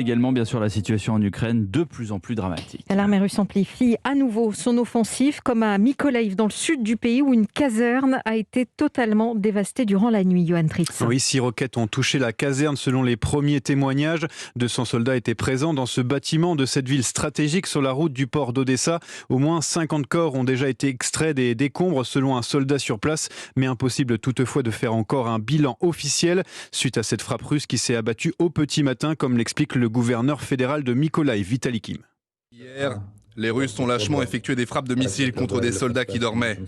Également, bien sûr, la situation en Ukraine, de plus en plus dramatique. L'armée russe amplifie à nouveau son offensive, comme à Mykolaiv, dans le sud du pays, où une caserne a été totalement dévastée durant la nuit. Johan Tritz. Oui, 6 roquettes ont touché la caserne selon les premiers témoignages. 200 soldats étaient présents dans ce bâtiment de cette ville stratégique sur la route du port d'Odessa. Au moins 50 corps ont déjà été extraits des décombres selon un soldat sur place, mais impossible toutefois de faire encore un bilan officiel suite à cette frappe russe qui s'est abattue au petit matin, comme l'explique le gouverneur fédéral de Mykolaiv, Vitali Kim. Hier, les Russes ont lâchement effectué des frappes de missiles contre des soldats qui dormaient.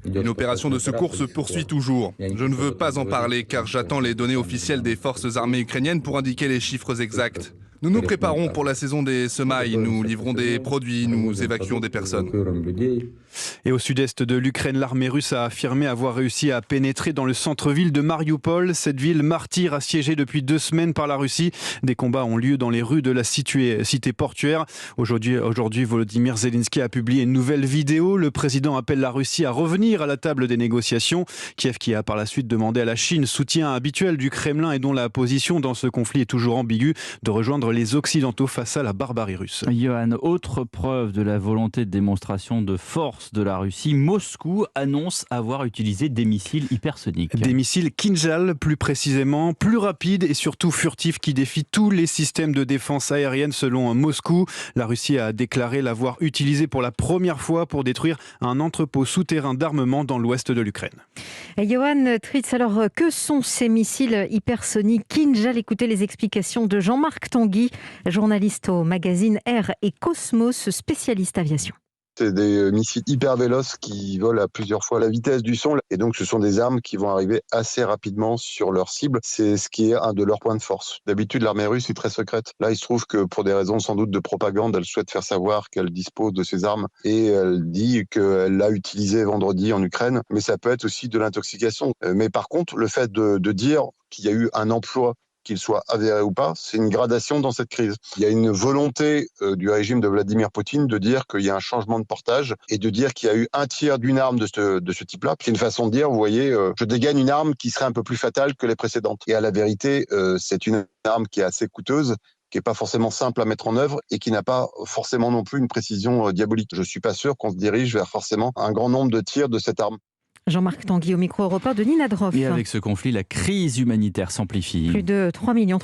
Une opération de secours se poursuit toujours. Je ne veux pas en parler car j'attends les données officielles des forces armées ukrainiennes pour indiquer les chiffres exacts. Nous nous préparons pour la saison des semailles, nous livrons des produits, nous évacuons des personnes. Et au sud-est de l'Ukraine, l'armée russe a affirmé avoir réussi à pénétrer dans le centre-ville de Mariupol. Cette ville martyre assiégée depuis 2 semaines par la Russie. Des combats ont lieu dans les rues de la cité portuaire. Aujourd'hui, Volodymyr Zelensky a publié une nouvelle vidéo. Le président appelle la Russie à revenir à la table des négociations. Kiev, qui a par la suite demandé à la Chine, soutien habituel du Kremlin et dont la position dans ce conflit est toujours ambiguë, de rejoindre les Occidentaux face à la barbarie russe. Johan, autre preuve de la volonté de démonstration de force de la Russie, Moscou annonce avoir utilisé des missiles hypersoniques. Des missiles Kinjal, plus précisément, plus rapides et surtout furtifs, qui défient tous les systèmes de défense aérienne selon Moscou. La Russie a déclaré l'avoir utilisé pour la première fois pour détruire un entrepôt souterrain d'armement dans l'ouest de l'Ukraine. Et Johan Tritz, alors que sont ces missiles hypersoniques Kinjal? Écoutez les explications de Jean-Marc Tanguy, journaliste au magazine Air et Cosmos, spécialiste aviation. C'est des missiles hyper véloces qui volent à plusieurs fois la vitesse du son. Et donc, ce sont des armes qui vont arriver assez rapidement sur leur cible. C'est ce qui est un de leurs points de force. D'habitude, l'armée russe est très secrète. Là, il se trouve que pour des raisons sans doute de propagande, elle souhaite faire savoir qu'elle dispose de ces armes. Et elle dit qu'elle l'a utilisé vendredi en Ukraine. Mais ça peut être aussi de l'intoxication. Mais par contre, le fait de dire qu'il y a eu un emploi, qu'il soit avéré ou pas, c'est une gradation dans cette crise. Il y a une volonté du régime de Vladimir Poutine de dire qu'il y a un changement de portage et de dire qu'il y a eu un tiers d'une arme de ce type-là. C'est une façon de dire, vous voyez, je dégaine une arme qui serait un peu plus fatale que les précédentes. Et à la vérité, c'est une arme qui est assez coûteuse, qui n'est pas forcément simple à mettre en œuvre et qui n'a pas forcément non plus une précision diabolique. Je ne suis pas sûr qu'on se dirige vers forcément un grand nombre de tirs de cette arme. Jean-Marc Tanguy au micro européen de Nina Droff. Et avec ce conflit, la crise humanitaire s'amplifie. Plus de 3 millions